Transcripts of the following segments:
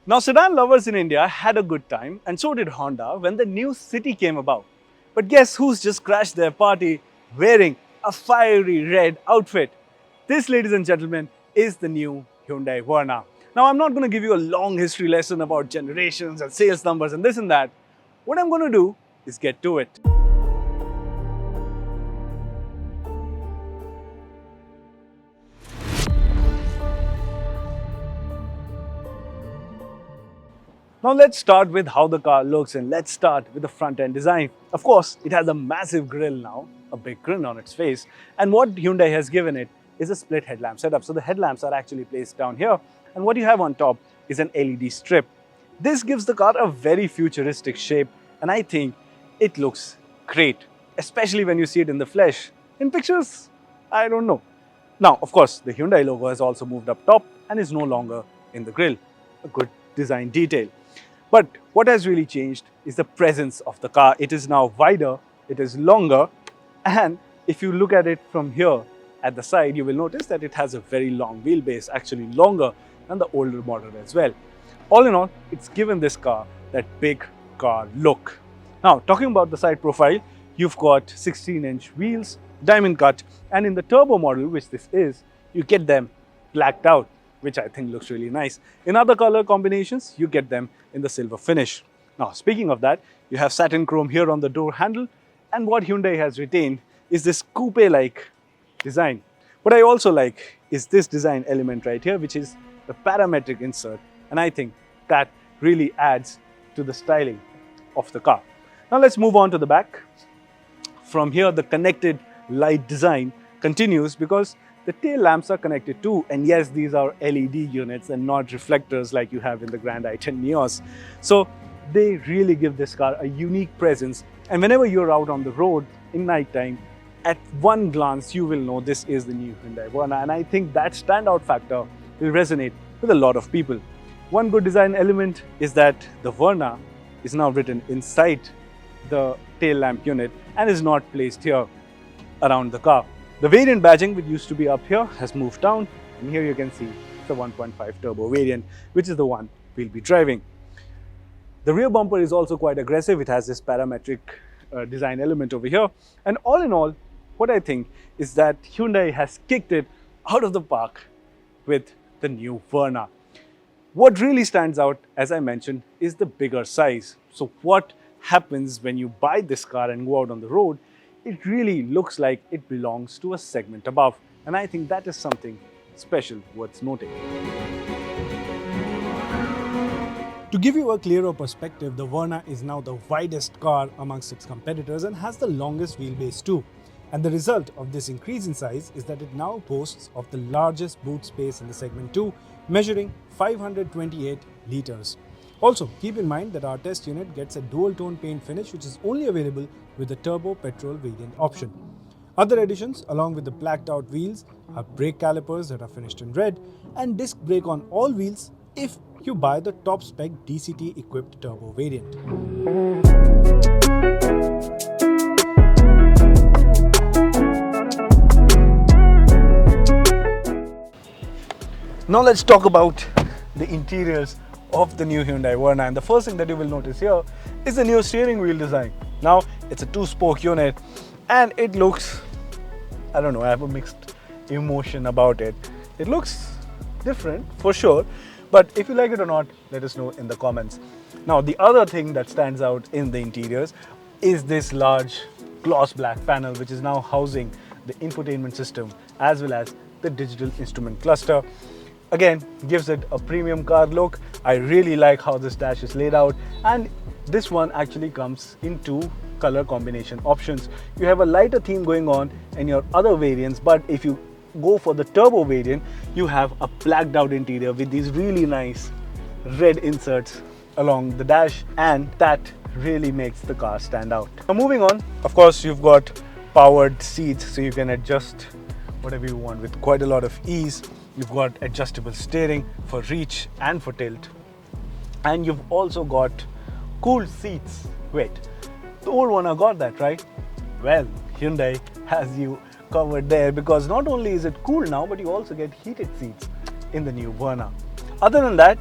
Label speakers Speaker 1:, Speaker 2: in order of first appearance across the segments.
Speaker 1: Now, sedan lovers in India had a good time, and so did Honda when the new City came about. But guess who's just crashed their party wearing a fiery red outfit? This, ladies and gentlemen, is the new Hyundai Verna. Now, I'm not going to give you a long history lesson about generations and sales numbers and this and that. What I'm going to do is get to it. Now let's start with how the car looks, and let's start with the front end design. Of course, it has a massive grille now, a big grin on its face, and what Hyundai has given it is a split headlamp setup. So the headlamps are actually placed down here, and what you have on top is an LED strip. This gives the car a very futuristic shape, and I think it looks great, especially when you see it in the flesh. In pictures, I don't know. Now, of course, the Hyundai logo has also moved up top and is no longer in the grille. A good design detail. But what has really changed is the presence of the car. It is now wider, it is longer, and if you look at it from here at the side, you will notice that it has a very long wheelbase, actually longer than the older model as well. All in all, it's given this car that big car look. Now, talking about the side profile, you've got 16-inch wheels, diamond cut, and in the turbo model, which this is, you get them blacked out, which I think looks really nice. In other color combinations, you get them in the silver finish. Now, speaking of that, you have satin chrome here on the door handle, and what Hyundai has retained is this coupe-like design. What I also like is this design element right here, which is the parametric insert, and I think that really adds to the styling of the car. Now let's move on to the back. From here, the connected light design continues because the tail lamps are connected too, and yes, these are LED units and not reflectors like you have in the Grand i10 Neos. So they really give this car a unique presence, and whenever you're out on the road in nighttime, at one glance you will know this is the new Hyundai Verna, and I think that standout factor will resonate with a lot of people. One good design element is that the Verna is now written inside the tail lamp unit and is not placed here around the car. The variant badging, which used to be up here, has moved down, and here you can see the 1.5 turbo variant, which is the one we'll be driving. The rear bumper is also quite aggressive. It has this parametric design element over here, and all in all, what I think is that Hyundai has kicked it out of the park with the new Verna. What really stands out, as I mentioned, is the bigger size. So what happens when you buy this car and go out on the road? It really looks like it belongs to a segment above, and I think that is something special worth noting. To give you a clearer perspective, the Verna is now the widest car amongst its competitors and has the longest wheelbase too. And the result of this increase in size is that it now boasts of the largest boot space in the segment too, measuring 528 litres. Also, keep in mind that our test unit gets a dual tone paint finish, which is only available with the turbo petrol variant option. Other additions, along with the blacked out wheels, are brake calipers that are finished in red and disc brake on all wheels if you buy the top spec DCT equipped turbo variant. Now let's talk about the interiors of the new Hyundai Verna, and the first thing that you will notice here is the new steering wheel design. Now it's a 2-spoke unit and it looks, I don't know, I have a mixed emotion about it. It looks different for sure, but if you like it or not, let us know in the comments. Now the other thing that stands out in the interiors is this large gloss black panel, which is now housing the infotainment system as well as the digital instrument cluster. Again, gives it a premium car look. I really like how this dash is laid out, and this one actually comes in 2 color combination options. You have a lighter theme going on in your other variants, but if you go for the turbo variant, you have a blacked out interior with these really nice red inserts along the dash, and that really makes the car stand out. Now moving on, of course, you've got powered seats, so you can adjust whatever you want with quite a lot of ease. You've got adjustable steering for reach and for tilt, and you've also got cooled seats. Wait, the old one I got that, right? Well, Hyundai has you covered there, because not only is it cool now, but you also get heated seats in the new Verna. Other than that,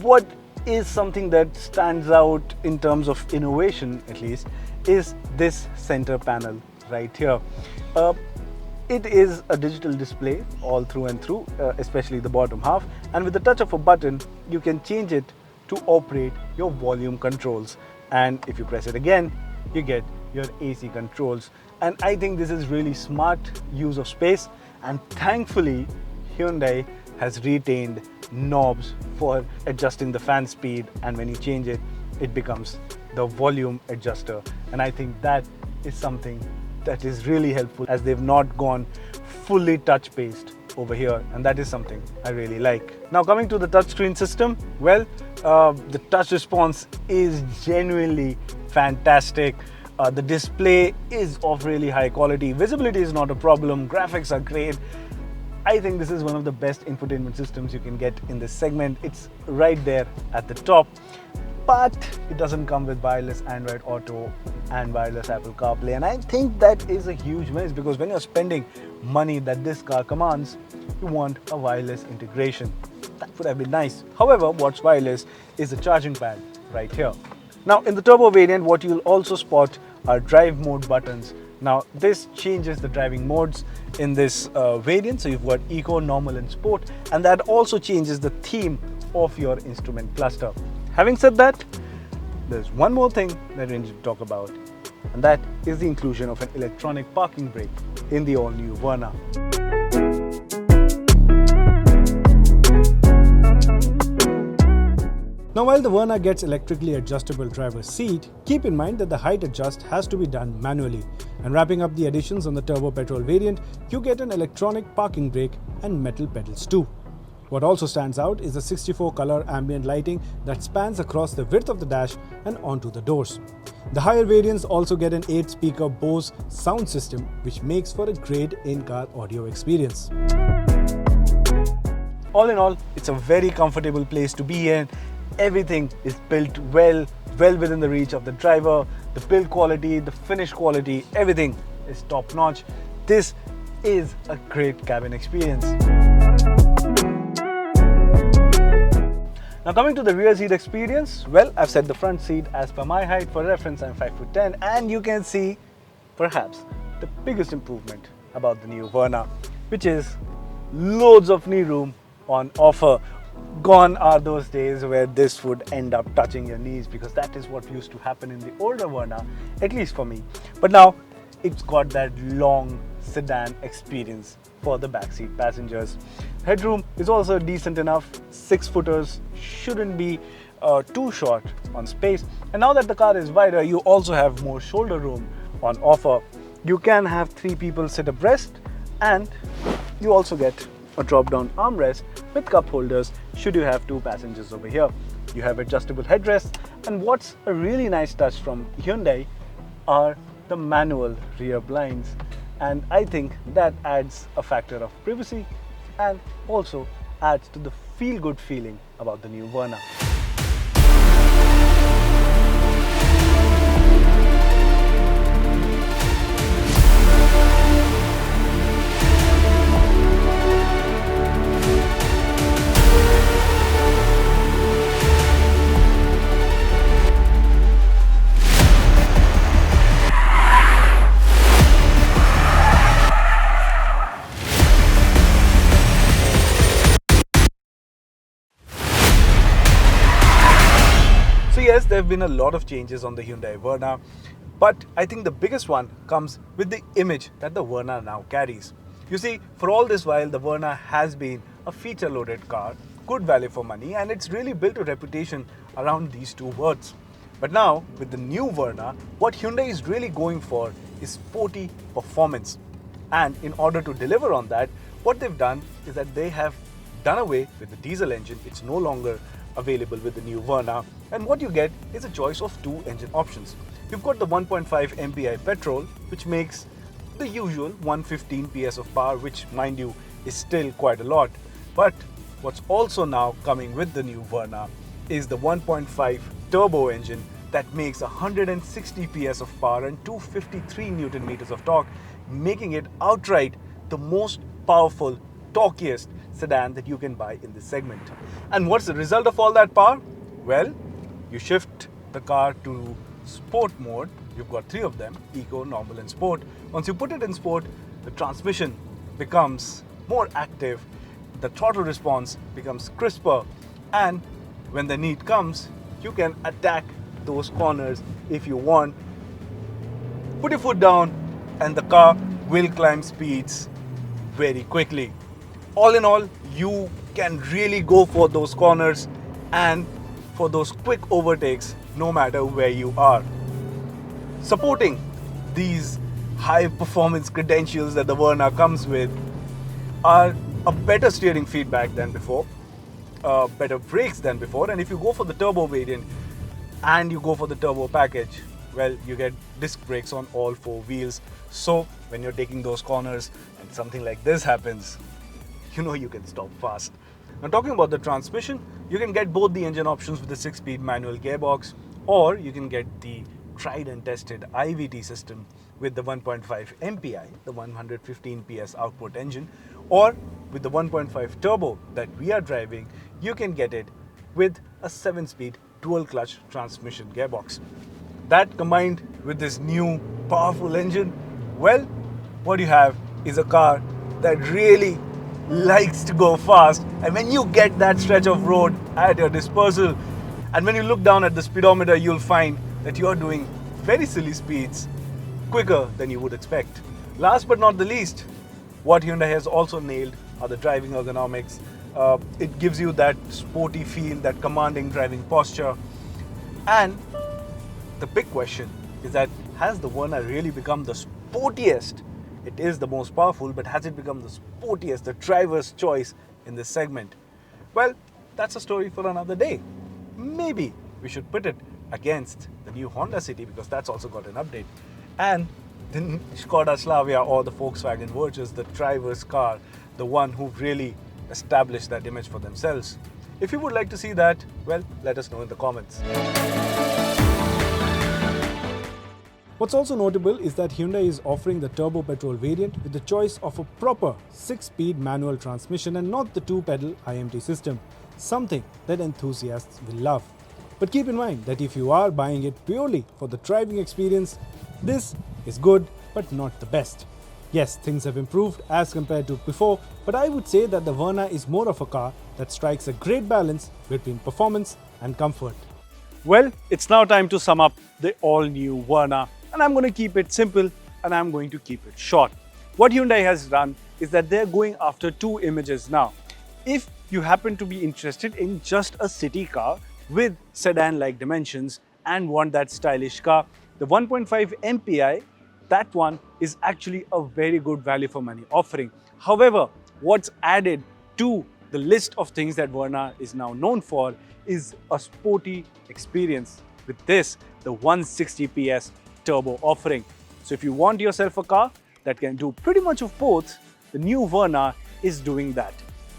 Speaker 1: what is something that stands out in terms of innovation, at least, is this center panel right here. It is a digital display all through and through, especially the bottom half, and with the touch of a button you can change it to operate your volume controls, and if you press it again you get your AC controls. And I think this is really smart use of space, and thankfully Hyundai has retained knobs for adjusting the fan speed, and when you change it, it becomes the volume adjuster, and I think that is something that is really helpful, as they've not gone fully touch based over here, and that is something I really like. Now coming to the touchscreen system, well, the touch response is genuinely fantastic. The display is of really high quality, visibility is not a problem, graphics are great. I think this is one of the best infotainment systems you can get in this segment. It's right there at the top, but it doesn't come with wireless Android Auto and wireless Apple CarPlay, and I think that is a huge miss, because when you're spending money that this car commands, you want a wireless integration. That would have been nice. However, what's wireless is the charging pad right here. Now in the turbo variant, what you'll also spot are drive mode buttons. Now this changes the driving modes in this variant, so you've got Eco, Normal and Sport, and that also changes the theme of your instrument cluster. Having said that, there's one more thing that we need to talk about, and that is the inclusion of an electronic parking brake in the all-new Verna. Now while the Verna gets electrically adjustable driver's seat, keep in mind that the height adjust has to be done manually. And wrapping up the additions on the turbo petrol variant, you get an electronic parking brake and metal pedals too. What also stands out is the 64 color ambient lighting that spans across the width of the dash and onto the doors. The higher variants also get an 8-speaker Bose sound system, which makes for a great in-car audio experience. All in all, it's a very comfortable place to be in. Everything is built well within the reach of the driver. The build quality, the finish quality, everything is top notch. This is a great cabin experience. Now coming to the rear seat experience, well, I've set the front seat as per my height. For reference, I'm 5'10", and you can see perhaps the biggest improvement about the new Verna, which is loads of knee room on offer. Gone are those days where this would end up touching your knees, because that is what used to happen in the older Verna, at least for me. But now it's got that long sedan experience for the backseat passengers. Headroom is also decent enough. 6-footers shouldn't be too short on space. And now that the car is wider, you also have more shoulder room on offer. You can have 3 people sit abreast, and you also get a drop-down armrest with cup holders should you have 2 passengers over here. You have adjustable headrests, and what's a really nice touch from Hyundai are the manual rear blinds, and I think that adds a factor of privacy and also adds to the feel-good feeling about the new Verna. Yes, there have been a lot of changes on the Hyundai Verna, but I think the biggest one comes with the image that the Verna now carries. You see, for all this while, the Verna has been a feature-loaded car, good value for money, and it's really built a reputation around these 2 words. But now, with the new Verna, what Hyundai is really going for is sporty performance. And in order to deliver on that, what they've done is that they have done away with the diesel engine. It's no longer available with the new Verna, and what you get is a choice of 2 engine options. You've got the 1.5 MPI petrol, which makes the usual 115 PS of power, which, mind you, is still quite a lot. But what's also now coming with the new Verna is the 1.5 turbo engine that makes 160 PS of power and 253 Newton meters of torque, making it outright the most powerful, torquiest sedan that you can buy in this segment. And what's the result of all that power? Well, you shift the car to sport mode. You've got 3 of them: eco, normal and sport. Once you put it in sport, the transmission becomes more active, the throttle response becomes crisper, and when the need comes, you can attack those corners if you want. Put your foot down and the car will climb speeds very quickly. All in all, you can really go for those corners and for those quick overtakes no matter where you are. Supporting these high performance credentials that the Verna comes with are a better steering feedback than before, better brakes than before, and if you go for the turbo variant and you go for the turbo package, well, you get disc brakes on all 4 wheels. So when you're taking those corners and something like this happens, you know you can stop fast. Now, talking about the transmission, you can get both the engine options with the 6-speed manual gearbox, or you can get the tried and tested IVT system with the 1.5 MPI, the 115 PS output engine, or with the 1.5 turbo that we are driving, you can get it with a 7-speed dual clutch transmission gearbox. That combined with this new powerful engine, well, what you have is a car that really likes to go fast. And when you get that stretch of road at your disposal, and when you look down at the speedometer, you'll find that you're doing very silly speeds quicker than you would expect. Last but not the least, what Hyundai has also nailed are the driving ergonomics. It gives you that sporty feel, that commanding driving posture. And the big question is that, has the Verna really become the sportiest? It is the most powerful, but has it become the sportiest, the driver's choice in this segment? Well, that's a story for another day. Maybe we should put it against the new Honda City, because that's also got an update. And the Skoda Slavia or the Volkswagen Virtus, the driver's car, the one who really established that image for themselves. If you would like to see that, well, let us know in the comments. What's also notable is that Hyundai is offering the turbo petrol variant with the choice of a proper 6-speed manual transmission and not the 2-pedal IMT system, something that enthusiasts will love. But keep in mind that if you are buying it purely for the driving experience, this is good but not the best. Yes, things have improved as compared to before, but I would say that the Verna is more of a car that strikes a great balance between performance and comfort. Well, it's now time to sum up the all-new Verna, and I'm going to keep it simple and I'm going to keep it short. What Hyundai has done is that they're going after 2 images now. If you happen to be interested in just a city car with sedan-like dimensions and want that stylish car, the 1.5 MPI, that one is actually a very good value for money offering. However, what's added to the list of things that Verna is now known for is a sporty experience. With this, the 160 PS turbo offering. So if you want yourself a car that can do pretty much of both, the new Verna is doing that.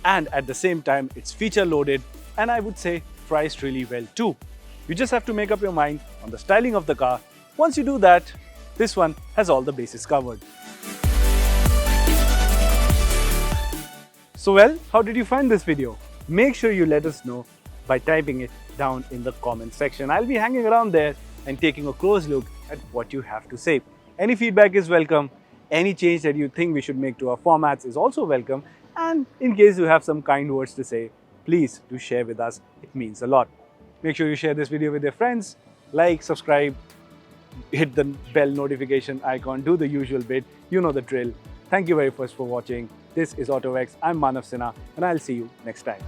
Speaker 1: And at the same time, it's feature loaded and I would say priced really well too. You just have to make up your mind on the styling of the car. Once you do that, this one has all the bases covered. So well, how did you find this video? Make sure you let us know by typing it down in the comment section. I'll be hanging around there and taking a close look at what you have to say. Any feedback is welcome. Any change that you think we should make to our formats is also welcome. And in case you have some kind words to say, please do share with us. It means a lot. Make sure you share this video with your friends. Like, subscribe, hit the bell notification icon, do the usual bit. You know the drill. Thank you very much for watching. This is autoX. I'm Manav Sinha, and I'll see you next time.